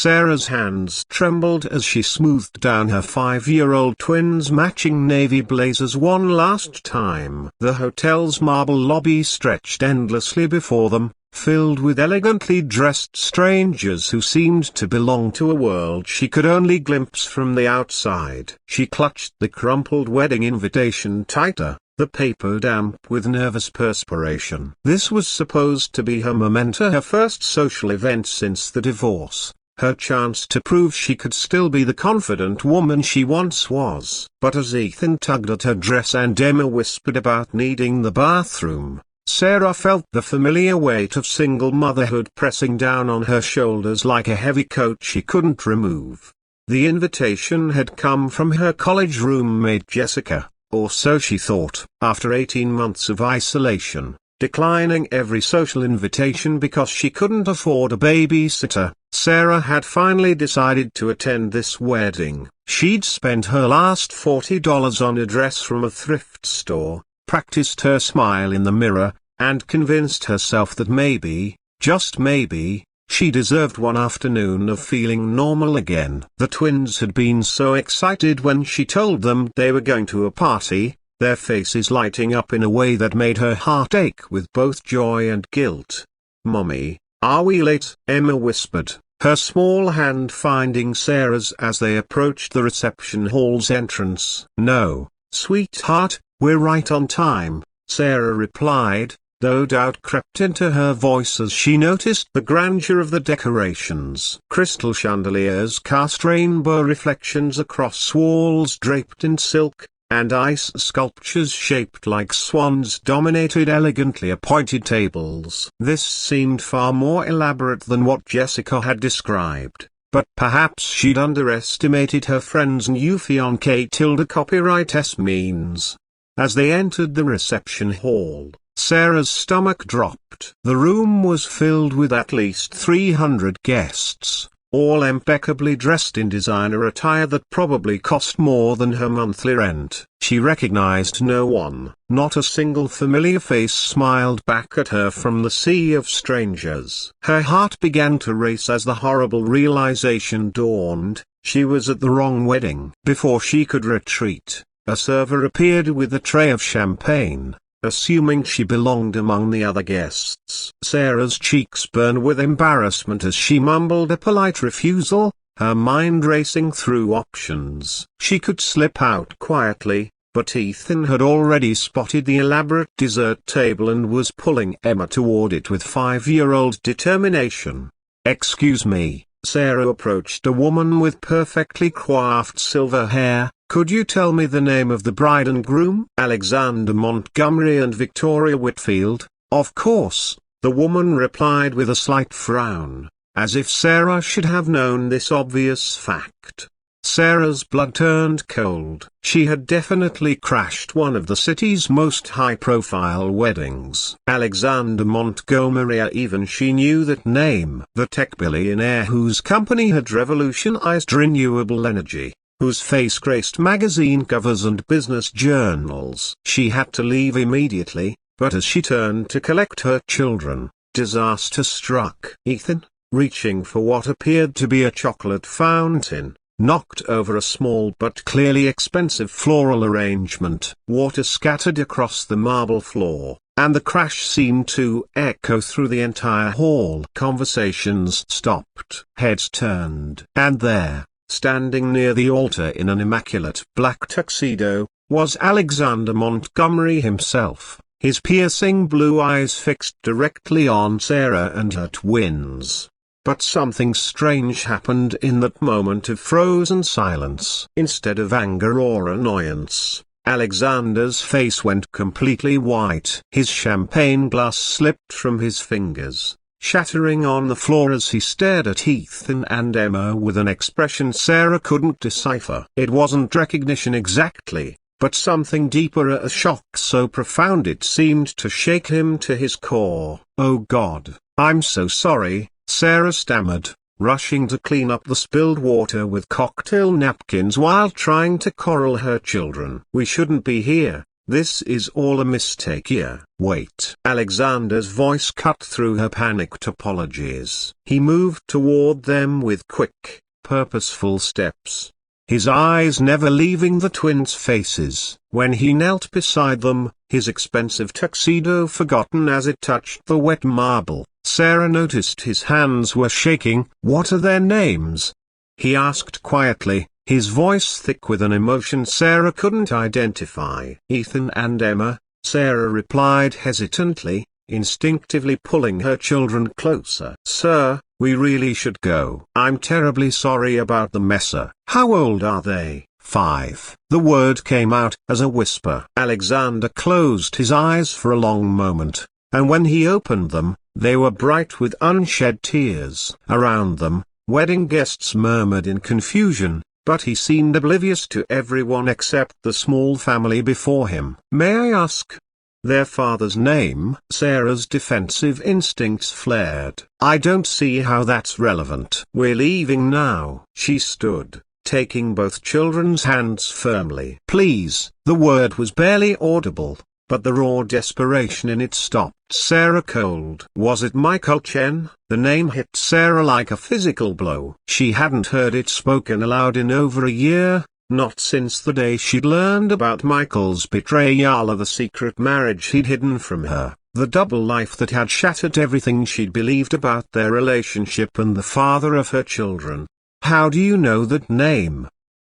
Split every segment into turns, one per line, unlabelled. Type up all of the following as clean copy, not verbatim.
Sarah's hands trembled as she smoothed down her 5-year-old twins' matching navy blazers one last time. The hotel's marble lobby stretched endlessly before them, filled with elegantly dressed strangers who seemed to belong to a world she could only glimpse from the outside. She clutched the crumpled wedding invitation tighter, the paper damp with nervous perspiration. This was supposed to be her memento, her first social event since the divorce, her chance to prove she could still be the confident woman she once was. But as Ethan tugged at her dress and Emma whispered about needing the bathroom, Sarah felt the familiar weight of single motherhood pressing down on her shoulders like a heavy coat she couldn't remove. The invitation had come from her college roommate Jessica, or so she thought. After 18 months of isolation, declining every social invitation because she couldn't afford a babysitter, Sarah had finally decided to attend this wedding. She'd spent her last $40 on a dress from a thrift store, practiced her smile in the mirror, and convinced herself that maybe, just maybe, she deserved one afternoon of feeling normal again. The twins had been so excited when she told them they were going to a party, their faces lighting up in a way that made her heart ache with both joy and guilt. "Mommy, are we late?" Emma whispered, her small hand finding Sarah's as they approached the reception hall's entrance. "No, sweetheart, we're right on time," Sarah replied, though doubt crept into her voice as she noticed the grandeur of the decorations. Crystal chandeliers cast rainbow reflections across walls draped in silk, and ice sculptures shaped like swans dominated elegantly appointed tables. This seemed far more elaborate than what Jessica had described, but perhaps she'd underestimated her friend's new fiancé tilde copyright S means. As they entered the reception hall, Sarah's stomach dropped. The room was filled with at least 300 guests, all impeccably dressed in designer attire that probably cost more than her monthly rent. She recognized no one. Not a single familiar face smiled back at her from the sea of strangers. Her heart began to race as the horrible realization dawned: she was at the wrong wedding. Before she could retreat, a server appeared with a tray of champagne, assuming she belonged among the other guests. Sarah's cheeks burned with embarrassment as she mumbled a polite refusal, her mind racing through options. She could slip out quietly, but Ethan had already spotted the elaborate dessert table and was pulling Emma toward it with 5-year-old determination. "Excuse me," Sarah approached a woman with perfectly coiffed silver hair. "Could you tell me the name of the bride and groom?" "Alexander Montgomery and Victoria Whitfield, of course," the woman replied with a slight frown, as if Sarah should have known this obvious fact. Sarah's blood turned cold. She had definitely crashed one of the city's most high-profile weddings. Alexander Montgomery, even she knew that name. The tech billionaire whose company had revolutionized renewable energy, whose face graced magazine covers and business journals. She had to leave immediately, but as she turned to collect her children, disaster struck. Ethan, reaching for what appeared to be a chocolate fountain, knocked over a small but clearly expensive floral arrangement. Water scattered across the marble floor, and the crash seemed to echo through the entire hall. Conversations stopped. Heads turned. And there, standing near the altar in an immaculate black tuxedo, was Alexander Montgomery himself, his piercing blue eyes fixed directly on Sarah and her twins. But something strange happened in that moment of frozen silence. Instead of anger or annoyance, Alexander's face went completely white. His champagne glass slipped from his fingers, shattering on the floor as he stared at Ethan and Emma with an expression Sarah couldn't decipher. It wasn't recognition exactly, but something deeper, a shock so profound it seemed to shake him to his core. "Oh God, I'm so sorry," Sarah stammered, rushing to clean up the spilled water with cocktail napkins while trying to corral her children. "We shouldn't be here," This is all a mistake here. Wait. Alexander's voice cut through her panicked apologies. He moved toward them with quick, purposeful steps, his eyes never leaving the twins' faces. When he knelt beside them, his expensive tuxedo forgotten as it touched the wet marble, Sarah noticed his hands were shaking. "What are their names?" he asked quietly, his voice thick with an emotion Sarah couldn't identify. "Ethan and Emma," Sarah replied hesitantly, instinctively pulling her children closer. "Sir, we really should go. I'm terribly sorry about the mess, sir." "How old are they?" "5. The word came out as a whisper. Alexander closed his eyes for a long moment, and when he opened them, they were bright with unshed tears. Around them, wedding guests murmured in confusion, but he seemed oblivious to everyone except the small family before him. "May I ask their father's name?" Sarah's defensive instincts flared. "I don't see how that's relevant." "We're leaving now." She stood, taking both children's hands firmly. "Please." The word was barely audible, but the raw desperation in it stopped Sarah cold. Was it Michael Chen? The name hit Sarah like a physical blow. She hadn't heard it spoken aloud in over a year. Not since the day she'd learned about Michael's betrayal of the secret marriage he'd hidden from her, the double life that had shattered everything she'd believed about their relationship and the father of her children. "How do you know that name?"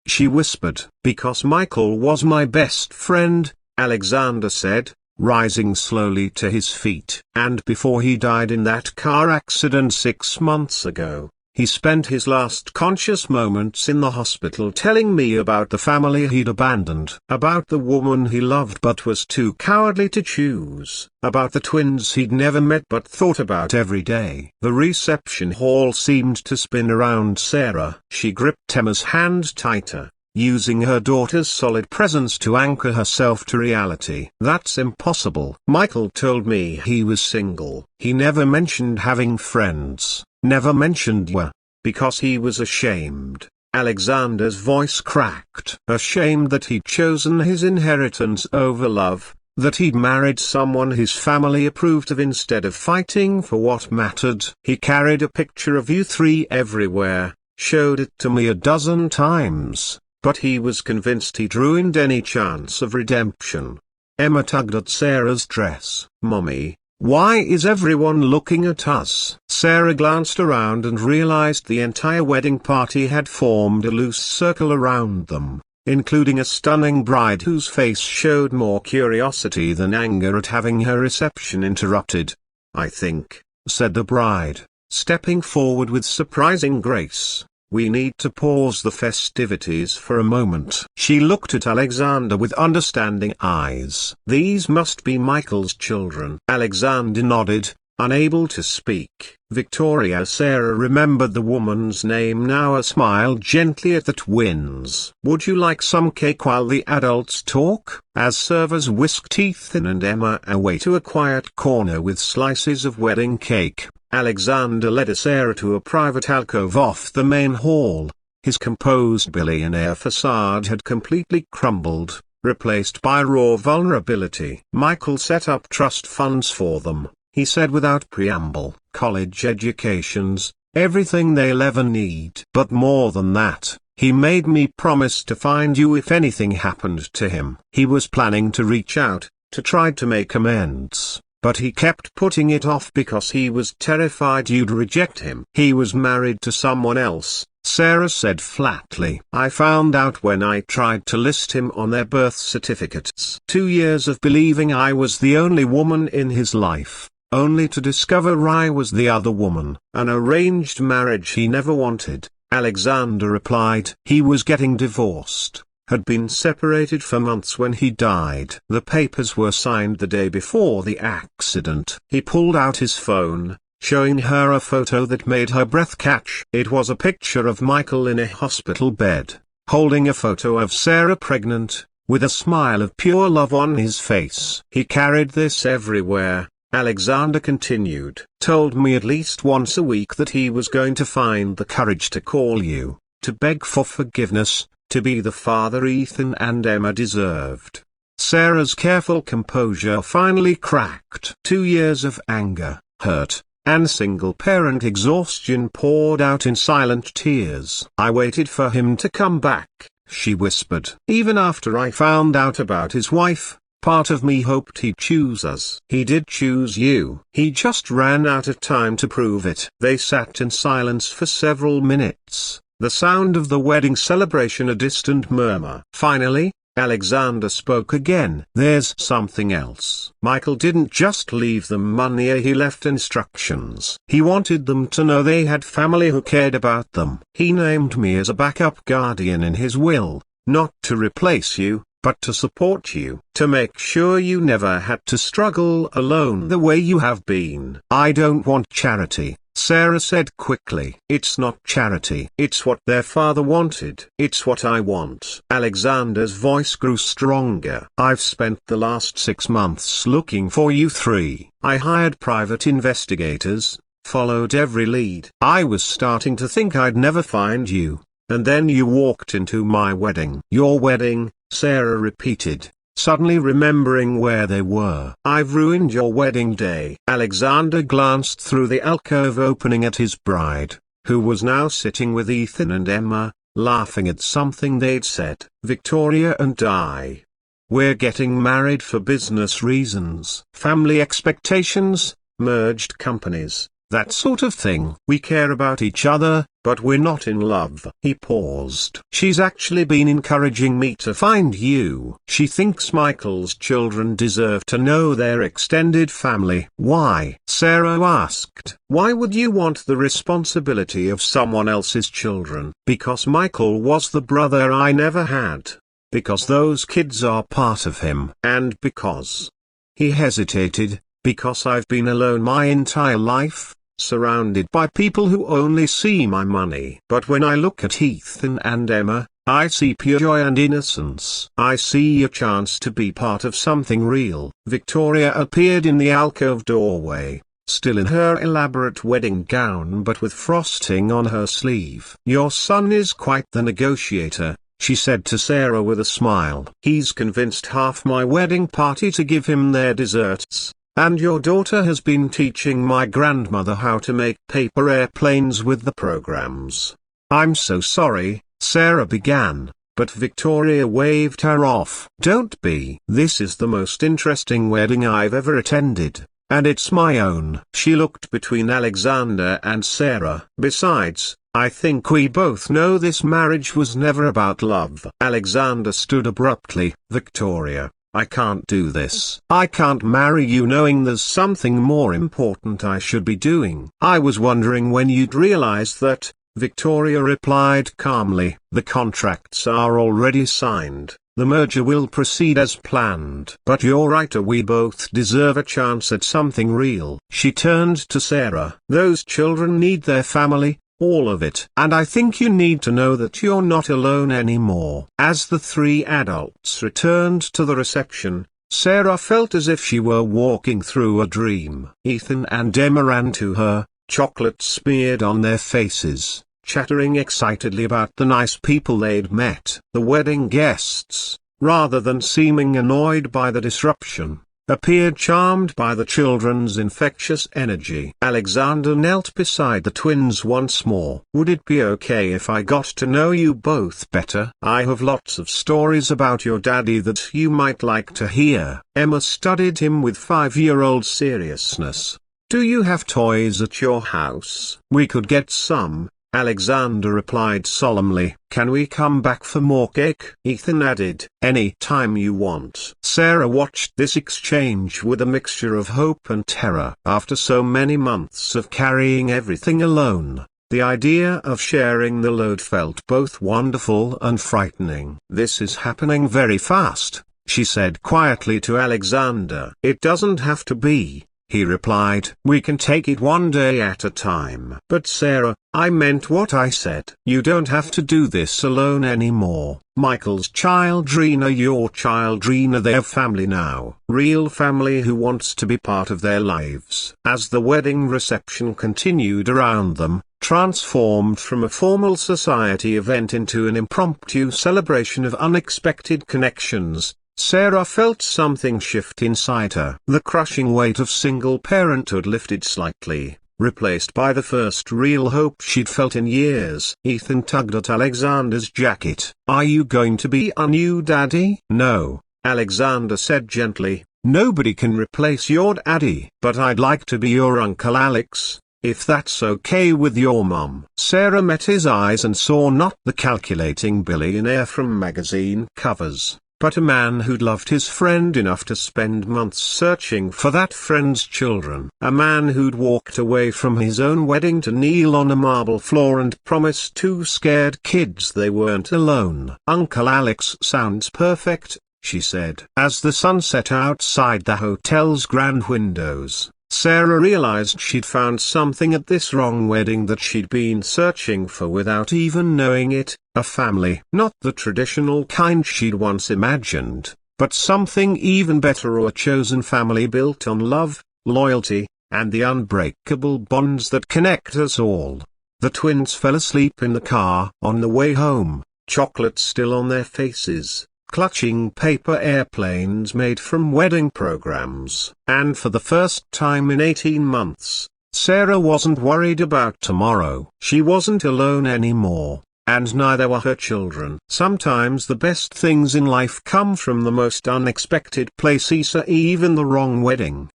she whispered. "Because Michael was my best friend," Alexander said, rising slowly to his feet. "And before he died in that car accident 6 months ago, he spent his last conscious moments in the hospital telling me about the family he'd abandoned, about the woman he loved but was too cowardly to choose, about the twins he'd never met but thought about every day." The reception hall seemed to spin around Sarah. She gripped Emma's hand tighter, using her daughter's solid presence to anchor herself to reality. "That's impossible. Michael told me he was single. He never mentioned having friends. Never mentioned you. Because he was ashamed." Alexander's voice cracked. Ashamed that he'd chosen his inheritance over love, that he'd married someone his family approved of instead of fighting for what mattered. "He carried a picture of you three everywhere, showed it to me a dozen times, but he was convinced he'd ruined any chance of redemption." Emma tugged at Sarah's dress. "Mommy, why is everyone looking at us?" Sarah glanced around and realized the entire wedding party had formed a loose circle around them, including a stunning bride whose face showed more curiosity than anger at having her reception interrupted. "I think," said the bride, stepping forward with surprising grace, "we need to pause the festivities for a moment." She looked at Alexander with understanding eyes. "These must be Michael's children." Alexander nodded, unable to speak. "Victoria." Sarah remembered the woman's name now. Smiled gently at the twins. "Would you like some cake while the adults talk?" As servers whisked Ethan and Emma away to a quiet corner with slices of wedding cake, Alexander led Sarah to a private alcove off the main hall. His composed billionaire facade had completely crumbled, replaced by raw vulnerability. "Michael set up trust funds for them," he said without preamble. "College educations, everything they'll ever need. But more than that, he made me promise to find you if anything happened to him." He was planning to reach out, to try to make amends, but he kept putting it off because he was terrified you'd reject him. "He was married to someone else," Sarah said flatly. "I found out when I tried to list him on their birth certificates." 2 years of believing I was the only woman in his life, only to discover I was the other woman. "An arranged marriage he never wanted," Alexander replied. "He was getting divorced, had been separated for months when he died. The papers were signed the day before the accident." He pulled out his phone, showing her a photo that made her breath catch. It was a picture of Michael in a hospital bed, holding a photo of Sarah pregnant, with a smile of pure love on his face. "He carried this everywhere," Alexander continued. "Told me at least once a week that he was going to find the courage to call you, to beg for forgiveness, to be the father Ethan and Emma deserved." Sarah's careful composure finally cracked. 2 years of anger, hurt, and single-parent exhaustion poured out in silent tears. I waited for him to come back, she whispered. Even after I found out about his wife, part of me hoped he'd choose us. He did choose you. He just ran out of time to prove it. They sat in silence for several minutes, the sound of the wedding celebration a distant murmur. Finally, Alexander spoke again. There's something else. Michael didn't just leave them money, he left instructions. He wanted them to know they had family who cared about them. He named me as a backup guardian in his will, not to replace you, but to support you, to make sure you never had to struggle alone the way you have been. I don't want charity, Sarah said quickly. It's not charity. It's what their father wanted. It's what I want. Alexander's voice grew stronger. I've spent the last 6 months looking for you three. I hired private investigators, followed every lead. I was starting to think I'd never find you, and then you walked into my wedding. Your wedding, Sarah repeated, suddenly remembering where they were. I've ruined your wedding day. Alexander glanced through the alcove opening at his bride, who was now sitting with Ethan and Emma, laughing at something they'd said. Victoria and I. We're getting married for business reasons. Family expectations, merged companies, that sort of thing. We care about each other, but we're not in love. He paused. She's actually been encouraging me to find you. She thinks Michael's children deserve to know their extended family. Why? Sarah asked. Why would you want the responsibility of someone else's children? Because Michael was the brother I never had. Because those kids are part of him. And because... He hesitated. Because I've been alone my entire life, surrounded by people who only see my money. But when I look at Ethan and Emma, I see pure joy and innocence. I see a chance to be part of something real. Victoria appeared in the alcove doorway, still in her elaborate wedding gown but with frosting on her sleeve. Your son is quite the negotiator, she said to Sarah with a smile. He's convinced half my wedding party to give him their desserts. And your daughter has been teaching my grandmother how to make paper airplanes with the programs. I'm so sorry, Sarah began, but Victoria waved her off. Don't be. This is the most interesting wedding I've ever attended, and it's my own. She looked between Alexander and Sarah. Besides, I think we both know this marriage was never about love. Alexander stood abruptly. Victoria, I can't do this. I can't marry you knowing there's something more important I should be doing. I was wondering when you'd realize that, Victoria replied calmly. The contracts are already signed. The merger will proceed as planned. But you're right, we both deserve a chance at something real. She turned to Sarah. Those children need their family. All of it. And I think you need to know that you're not alone anymore. As the three adults returned to the reception, Sarah felt as if she were walking through a dream. Ethan and Emma ran to her, chocolate smeared on their faces, chattering excitedly about the nice people they'd met. The wedding guests, rather than seeming annoyed by the disruption, appeared charmed by the children's infectious energy. Alexander knelt beside the twins once more. Would it be okay if I got to know you both better? I have lots of stories about your daddy that you might like to hear. Emma studied him with 5-year-old seriousness. Do you have toys at your house? We could get some. Alexander replied solemnly. Can we come back for more cake? Ethan added. Any time you want. Sarah watched this exchange with a mixture of hope and terror. After so many months of carrying everything alone, the idea of sharing the load felt both wonderful and frightening. This is happening very fast, she said quietly to Alexander. It doesn't have to be, he replied. We can take it one day at a time. But Sarah, I meant what I said. You don't have to do this alone anymore. Michael's child Rena, your child Rena, their family now. Real family who wants to be part of their lives. As the wedding reception continued around them, transformed from a formal society event into an impromptu celebration of unexpected connections, Sarah felt something shift inside her. The crushing weight of single parenthood lifted slightly, replaced by the first real hope she'd felt in years. Ethan tugged at Alexander's jacket. "Are you going to be our new daddy?" "No," Alexander said gently. "Nobody can replace your daddy. But I'd like to be your Uncle Alex, if that's okay with your mom." Sarah met his eyes and saw not the calculating billionaire from magazine covers, but a man who'd loved his friend enough to spend months searching for that friend's children. A man who'd walked away from his own wedding to kneel on a marble floor and promise two scared kids they weren't alone. "Uncle Alex sounds perfect," she said. As the sun set outside the hotel's grand windows, Sarah realized she'd found something at this wrong wedding that she'd been searching for without even knowing it: a family. Not the traditional kind she'd once imagined, but something even better: a chosen family built on love, loyalty, and the unbreakable bonds that connect us all. The twins fell asleep in the car on the way home, chocolate still on their faces, clutching paper airplanes made from wedding programs. And for the first time in 18 months, Sarah wasn't worried about tomorrow. She wasn't alone anymore, and neither were her children. Sometimes the best things in life come from the most unexpected places, even the wrong wedding.